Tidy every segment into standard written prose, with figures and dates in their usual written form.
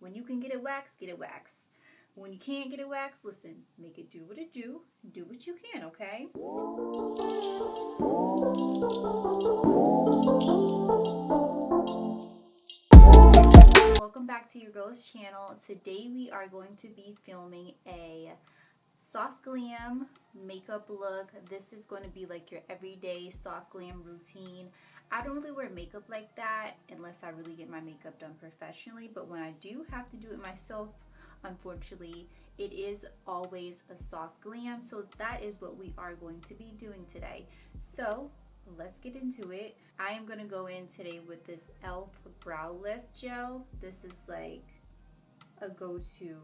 When you can get it waxed, get it waxed. When you can't get it waxed, listen, make it do what it do what you can, okay? Welcome back to your girl's channel. Today we are going to be filming a soft glam makeup look. This is going to be like your everyday soft glam routine. I don't really wear makeup like that unless I really get my makeup done professionally, but when I do have to do it myself, unfortunately, it is always a soft glam. So that is what we are going to be doing today. So let's get into it. I am going to go in today with this e.l.f. brow lift gel. This is like a go-to.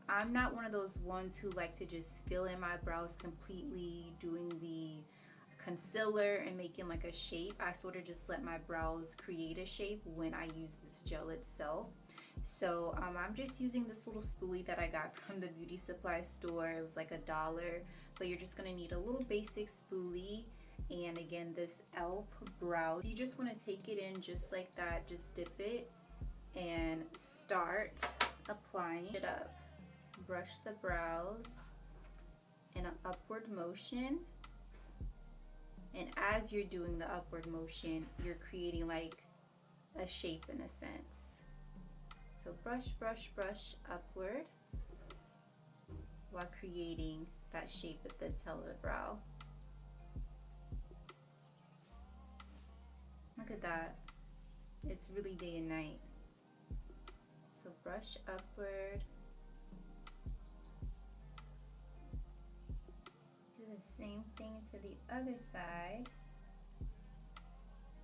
I'm not one of those ones who like to just fill in my brows completely, doing the concealer and making like a shape. I sort of just let my brows create a shape when I use this gel itself. So I'm just using this little spoolie that I got from the beauty supply store. It was like $1, but you're just gonna need a little basic spoolie, and again, this e.l.f. brow. You just want to take it in just like that, just dip it and start applying it up. Brush the brows in an upward motion, and as you're doing the upward motion, you're creating like a shape in a sense. So brush, brush, brush upward while creating that shape at the tail of the brow. Look at that. It's really day and night. So brush upward. Do the same thing to the other side.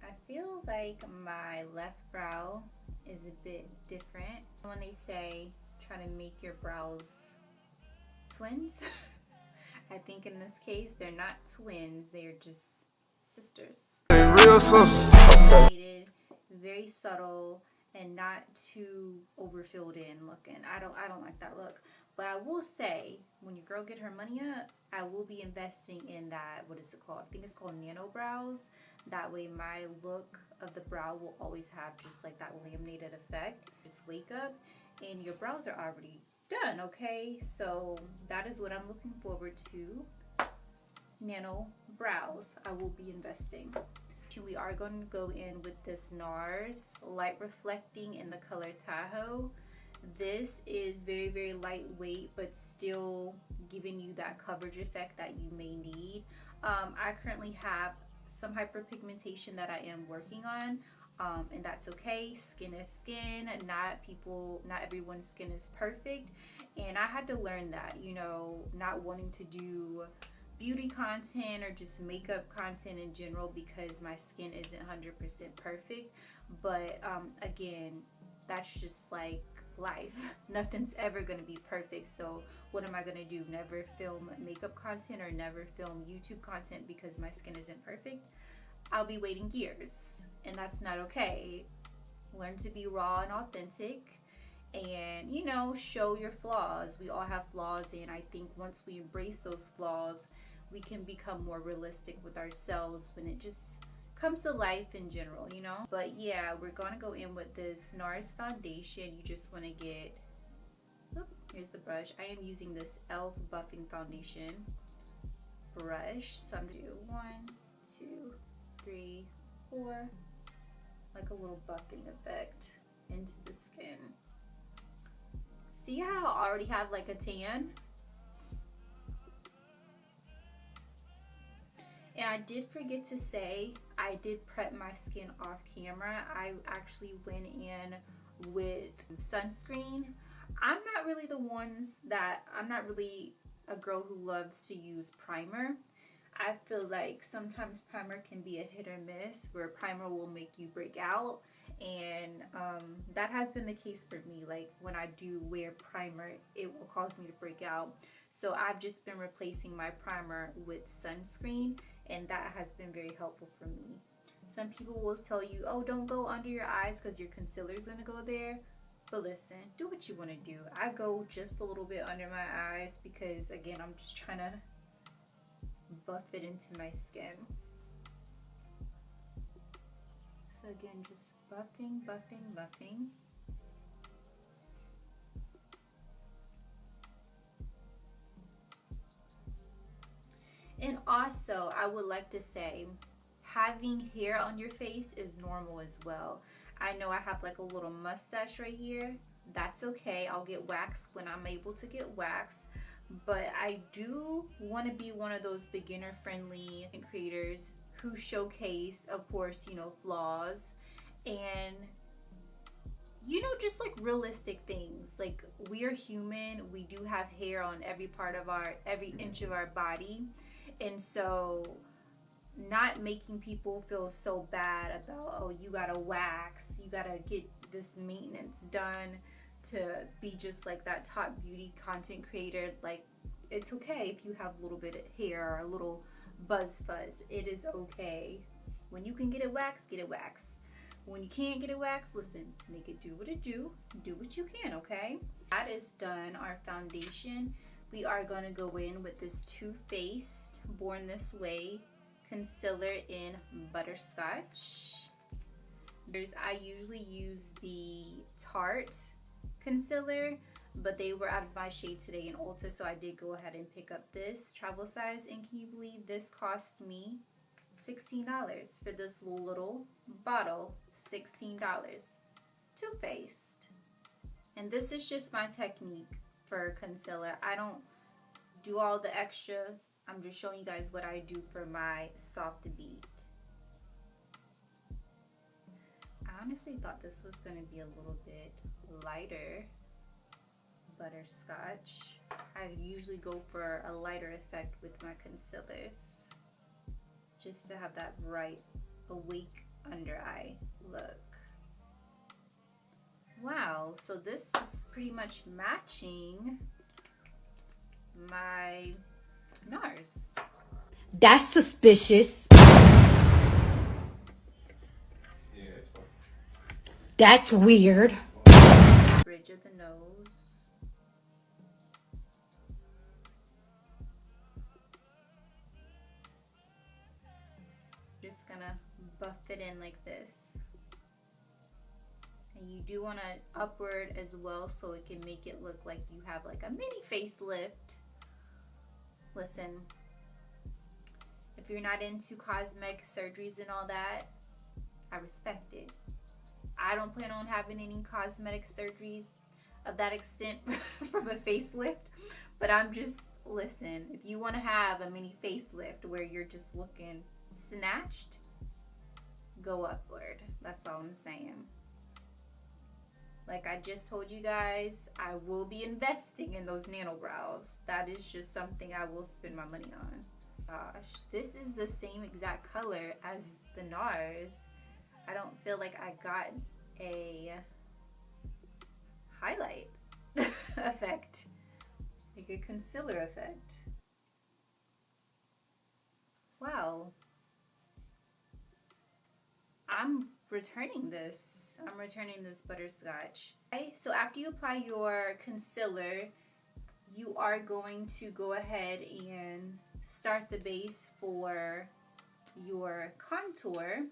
I feel like my left brow is a bit different. When they say try to make your brows twins, I think in this case they're not twins, they're just sisters. Real sisters. Very subtle and not too overfilled in looking. I don't like that look. But I will say, when your girl get her money up, I will be investing in that, what is it called? I think it's called nano brows. That way my look of the brow will always have just like that laminated effect. Just wake up and your brows are already done, okay? So that is what I'm looking forward to. Nano brows, I will be investing. We are going to go in with this NARS Light Reflecting in the color Tahoe. This is very, very lightweight, but still giving you that coverage effect that you may need. I currently have some hyperpigmentation that I am working on, and that's okay. Skin is skin. Not everyone's skin is perfect, and I had to learn that, you know, not wanting to do beauty content or just makeup content in general because my skin isn't 100% perfect. But again, that's just like life. Nothing's ever going to be perfect. So what am I going to do? Never film makeup content or never film YouTube content because my skin isn't perfect? I'll be waiting years, and that's not okay. Learn to be raw and authentic, and you know, show your flaws. We all have flaws, and I think once we embrace those flaws, we can become more realistic with ourselves when it just comes to life in general, you know? But yeah, we're gonna go in with this NARS foundation. You just wanna get, here's the brush. I am using this e.l.f. buffing foundation brush. So I'm gonna do 1, 2, 3, 4, like a little buffing effect into the skin. See how I already have like a tan? And I did forget to say, I did prep my skin off camera. I actually went in with sunscreen. I'm not really a girl who loves to use primer. I feel like sometimes primer can be a hit or miss, where primer will make you break out. And that has been the case for me. Like when I do wear primer, it will cause me to break out. So I've just been replacing my primer with sunscreen, and that has been very helpful for me. Some people will tell you, oh, don't go under your eyes because your concealer is going to go there. But listen, do what you want to do. I go just a little bit under my eyes because, again, I'm just trying to buff it into my skin. So again, just buffing, buffing, buffing. also, I would like to say, having hair on your face is normal as well. I know I have like a little mustache right here. That's okay. I'll get waxed when I'm able to get waxed. But I do want to be one of those beginner friendly creators who showcase, of course, you know, flaws and, you know, just like realistic things. Like, we are human. We do have hair on every part of every inch of our body. And so not making people feel so bad about, oh, you gotta wax, you gotta get this maintenance done to be just like that top beauty content creator. Like, it's okay if you have a little bit of hair or a little buzz fuzz. It is okay. When you can get it waxed, get it waxed. When you can't get it waxed, listen, make it do what it do what you can, okay? That is done. Our foundation, we are going to go in with this Too Faced Born This Way concealer in Butterscotch. I usually use the Tarte concealer, but they were out of my shade today in Ulta, so I did go ahead and pick up this travel size. And can you believe this cost me $16 for this little bottle? $16. Too Faced. And this is just my technique for concealer. I don't do all the extra. I'm just showing you guys what I do for my soft beat. I honestly thought this was going to be a little bit lighter butterscotch. I usually go for a lighter effect with my concealers, just to have that bright, awake under eye look. Wow, so this is pretty much matching my NARS. That's suspicious. That's weird. Bridge of the nose. Just gonna buff it in like this. And you do want to upward as well, so it can make it look like you have like a mini facelift. Listen, if you're not into cosmetic surgeries and all that, I respect it. I don't plan on having any cosmetic surgeries of that extent from a facelift, but I'm just, listen, if you want to have a mini facelift where you're just looking snatched, go upward. That's all I'm saying. Like I just told you guys, I will be investing in those nano brows. That is just something I will spend my money on. Gosh, this is the same exact color as the NARS. I don't feel like I got a highlight effect, like a concealer effect. Wow. I'm returning this butterscotch. Okay, so after you apply your concealer, you are going to go ahead and start the base for your contour.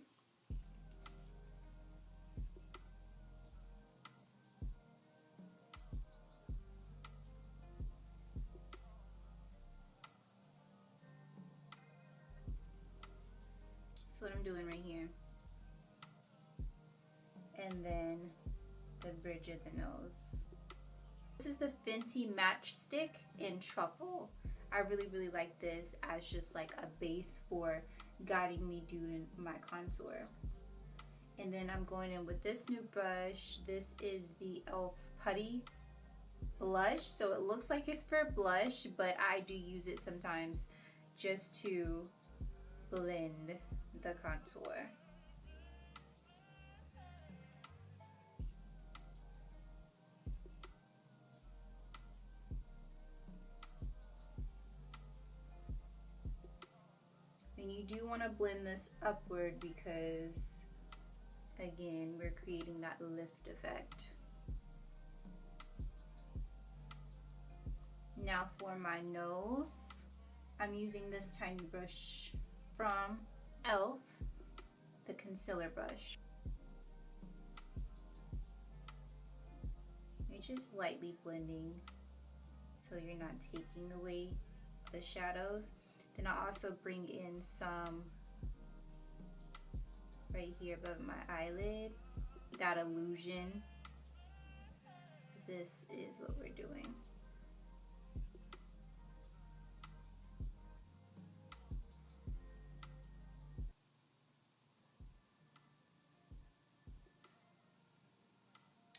That's what I'm doing right here. And then the bridge of the nose. This is the Fenty Matchstick in Truffle. I really like this as just like a base for guiding me doing my contour. And then I'm going in with this new brush. This is the e.l.f. Putty blush. So it looks like it's for blush, but I do use it sometimes just to blend the contour. And you do want to blend this upward because, again, we're creating that lift effect. Now for my nose, I'm using this tiny brush from e.l.f., the concealer brush. You're just lightly blending so you're not taking away the shadows. Then I'll also bring in some right here above my eyelid. That illusion. This is what we're doing.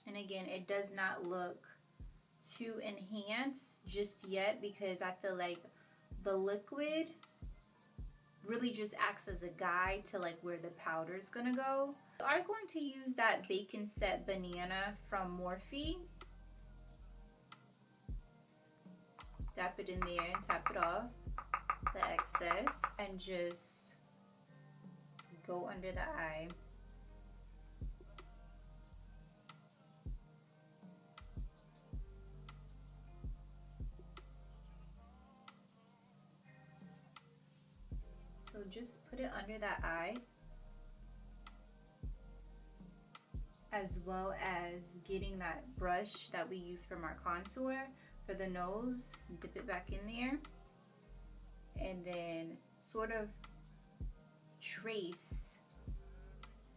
And again, it does not look too enhanced just yet because I feel like the liquid really just acts as a guide to like where the powder is gonna go. We are going to use that Bacon Set Banana from Morphe. Dap it in there and tap it off, the excess, and just go under the eye. So just put it under that eye, as well as getting that brush that we use from our contour for the nose, dip it back in there, and then sort of trace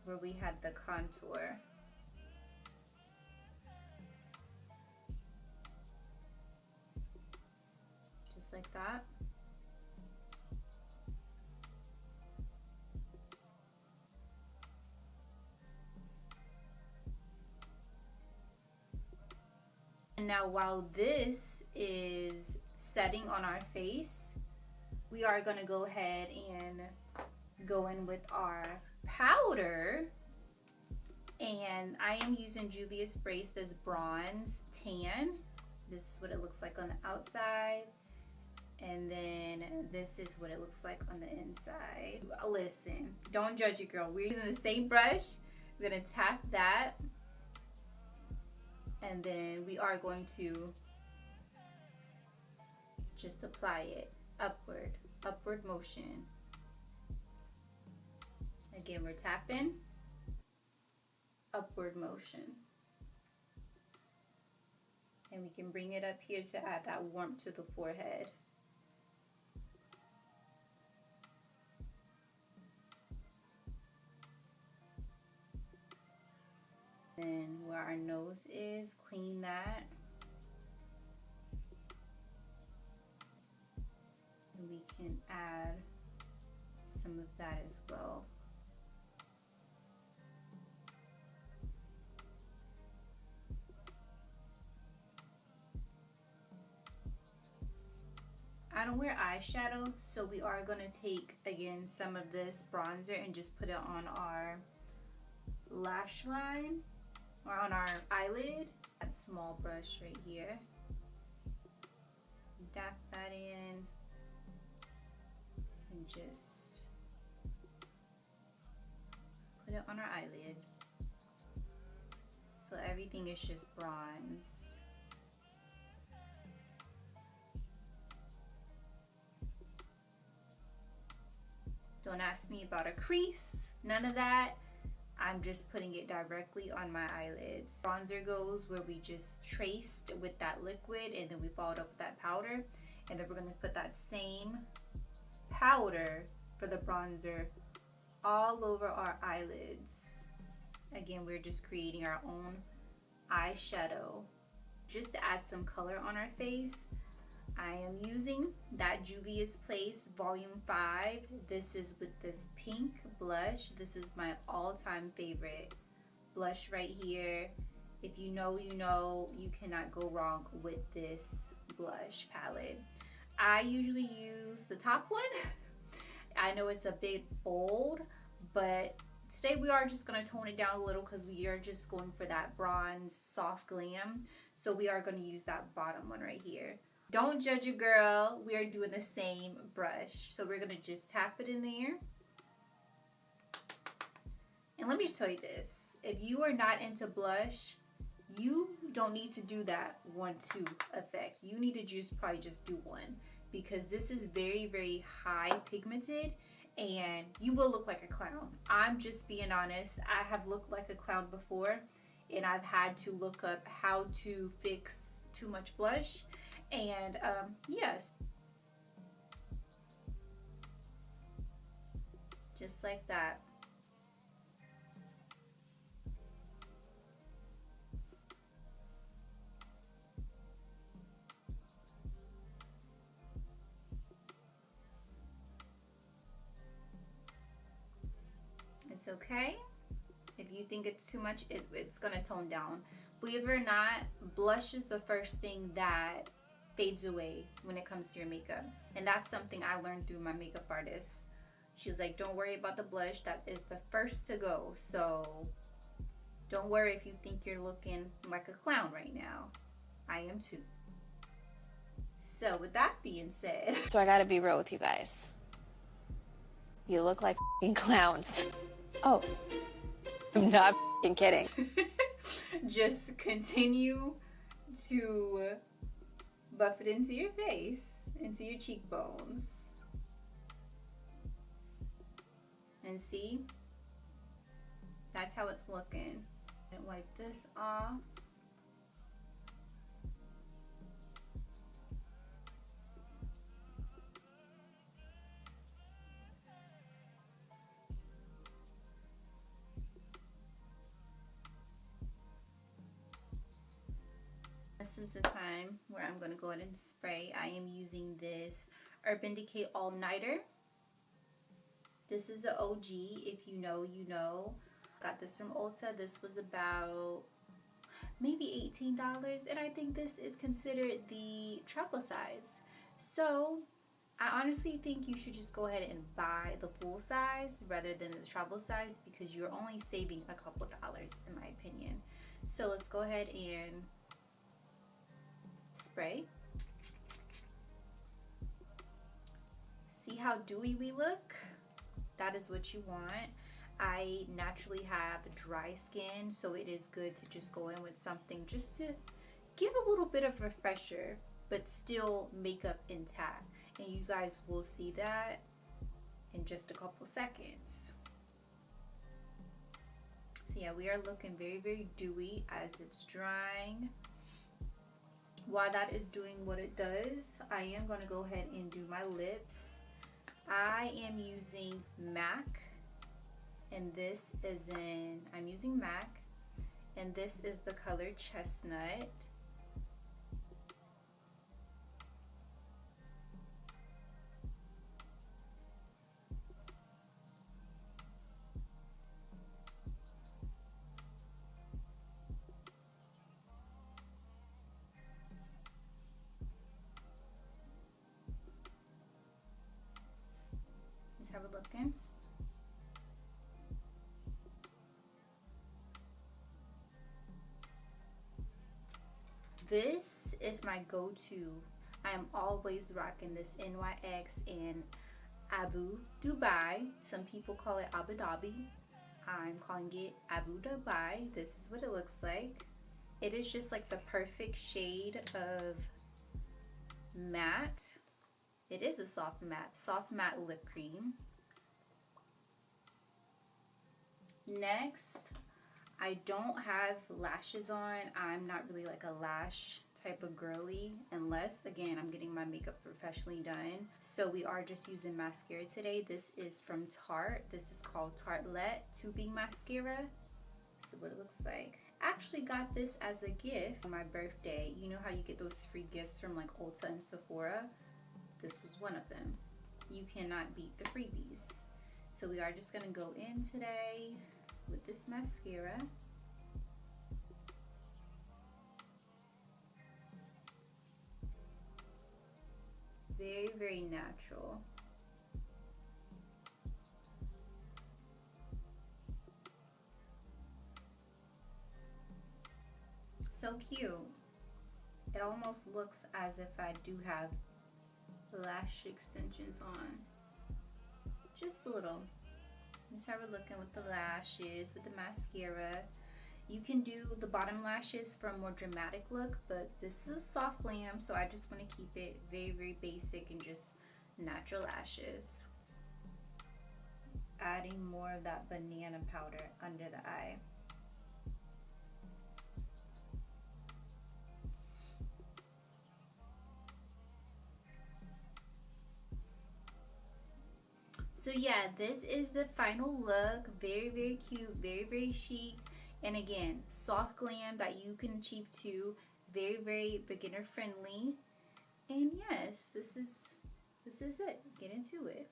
where we had the contour. Just like that. And now while this is setting on our face, we are going to go ahead and go in with our powder. And I am using Juvias Brace, this bronze tan. This is what it looks like on the outside. And then this is what it looks like on the inside. Listen, don't judge it, girl. We're using the same brush. We're going to tap that. And then we are going to just apply it upward motion. Again, we're tapping, upward motion. And we can bring it up here to add that warmth to the forehead. Then where our nose is, clean that. And we can add some of that as well. I don't wear eyeshadow, so we are going to take, again, some of this bronzer and just put it on our lash line. Or on our eyelid. That small brush right here. Dap that in. And just put it on our eyelid. So everything is just bronzed. Don't ask me about a crease. None of that. I'm just putting it directly on my eyelids. Bronzer goes where we just traced with that liquid and then we followed up with that powder. And then we're going to put that same powder for the bronzer all over our eyelids. Again, we're just creating our own eyeshadow just to add some color on our face. I am using that Juvia's Place Volume 5. This is with this pink blush. This is my all-time favorite blush right here. If you know, you know. You cannot go wrong with this blush palette. I usually use the top one. I know it's a bit bold, but today we are just going to tone it down a little because we are just going for that bronze soft glam. So we are going to use that bottom one right here. Don't judge a girl. We are doing the same brush. So we're going to just tap it in there. And let me just tell you this. If you are not into blush, you don't need to do that 1-2 effect. You need to probably just do one. Because this is very, very high pigmented. And you will look like a clown. I'm just being honest. I have looked like a clown before. And I've had to look up how to fix too much blush. And yes, Just like that. It's okay. If you think it's too much, it's gonna tone down. Believe it or not, blush is the first thing that fades away when it comes to your makeup. And that's something I learned through my makeup artist. She was like, don't worry about the blush. That is the first to go. So don't worry if you think you're looking like a clown right now. I am too. So with that being said. So I gotta be real with you guys. You look like f***ing clowns. Oh, I'm not f***ing kidding. Just continue to buff it into your face, into your cheekbones. And see, that's how it's looking. And wipe this off. This is the time where I'm going to go ahead and spray. I am using this Urban Decay All Nighter. This is the OG. If you know, you know. Got this from Ulta. This was about maybe $18, and I think this is considered the travel size. So I honestly think you should just go ahead and buy the full size rather than the travel size, because you're only saving a couple dollars in my opinion. So let's go ahead and spray. See how dewy we look? That is what you want. I naturally have dry skin, so it is good to just go in with something just to give a little bit of refresher, but still makeup intact. And you guys will see that in just a couple seconds. So yeah, we are looking very, very dewy as it's drying. While that is doing what it does, I am going to go ahead and do my lips. I am using MAC, and this is I'm using MAC, and this is the color Chestnut. How we're looking. This is my go-to. I am always rocking this NYX in Abu Dubai. Some people call it Abu Dhabi. I'm calling it Abu Dubai. This is what it looks like. It is just like the perfect shade of matte. It is a soft matte lip cream. Next, I don't have lashes on. I'm not really like a lash type of girly, unless again I'm getting my makeup professionally done. So we are just using mascara today. This is from Tarte. This is called Tartelette Tubing Mascara. This is what it looks like. Actually got this as a gift for my birthday. You know how you get those free gifts from like Ulta and Sephora? This was one of them. You cannot beat the freebies. So we are just gonna go in today with this mascara. Very, very natural. So cute. It almost looks as if I do have lash extensions on. Just a little. That's how we're looking with the lashes, with the mascara. You can do the bottom lashes for a more dramatic look, but this is a soft glam, so I just want to keep it very, very basic and just natural lashes. Adding more of that banana powder under the eye. So yeah, this is the final look. Very, very cute, very, very chic. And again, soft glam that you can achieve too. Very, very beginner friendly. And yes, this is it. Get into it.